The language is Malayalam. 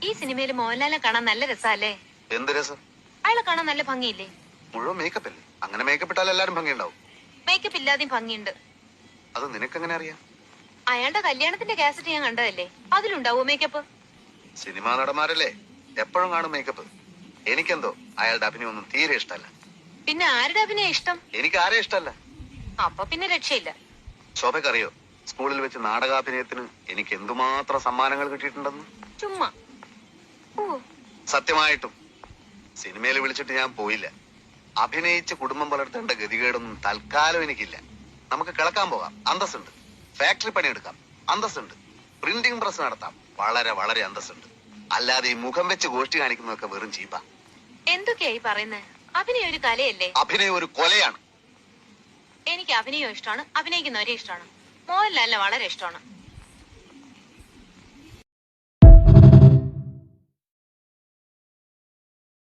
ഈ സിനിമയിൽ മോഹൻലാലിനെ കാണാൻ നല്ല രസമല്ലേ? എന്ത് രസം? അയാളെ കാണാൻ നല്ല ഭംഗിയില്ലേ? മുഴുവൻ മേക്കപ്പ് അല്ലേ? അങ്ങനെ മേക്കപ്പ് ഇട്ടാൽ എല്ലാരും ഭംഗിയുണ്ടാവും. മേക്കപ്പ് ഇല്ലാതെയും ഭംഗിയുണ്ട്. അത് നിനക്കെങ്ങനെ അറിയാം? അയാളുടെ കല്യാണത്തിന്റെ കാസറ്റ് ഞാൻ കണ്ടതല്ലേ, അതിലുണ്ടാവോ മേക്കപ്പ്? സിനിമാ നടന്മാരല്ലേ, എപ്പോഴും കാണും മേക്കപ്പ്. എനിക്കെന്തോ അയാളുടെ അഭിനയൊന്നും തീരെ ഇഷ്ടമല്ല. പിന്നെ ആരുടെ അഭിനയം ഇഷ്ടം? എനിക്ക് ആരെ ഇഷ്ടമല്ല. അപ്പൊ പിന്നെ രക്ഷയില്ല. ശോഭക്കറിയോ, സ്കൂളിൽ വെച്ച് നാടകാഭിനയത്തിന് എനിക്ക് എന്തുമാത്രം സമ്മാനങ്ങൾ കിട്ടിയിട്ടുണ്ടെന്ന്? ചുമ്മാ. ഓ, സത്യമായിട്ടും സിനിമയിൽ വിളിച്ചിട്ട് ഞാൻ പോയില്ല. അഭിനയിച്ച് കുടുംബം വളർത്തേണ്ട ഗതികേടൊന്നും തൽക്കാലം എനിക്കില്ല. നമുക്ക് കിളക്കാൻ പോകാം, അന്തസ്സുണ്ട്. ഫാക്ടറി പണിയെടുക്കാം, അന്തസ്സുണ്ട്. പ്രിന്റിംഗ് പ്രസ് നടത്താം, വളരെ വളരെ അന്തസ്സുണ്ട്. അല്ലാതെ ഈ മുഖം വെച്ച് ഗോഷ്ടി കാണിക്കുന്നതൊക്കെ വെറും ചീപ്പാ. എന്തൊക്കെയായി പറയുന്നത്? അഭിനയം ഒരു കലയല്ലേ? അഭിനയം ഒരു കൊലയാണ്. എനിക്ക് അഭിനയം ഇഷ്ടമാണ്, അഭിനയിക്കുന്നവരെ ഇഷ്ടമാണ്. മോഹൻലാലിനെ വളരെ ഇഷ്ടമാണ്.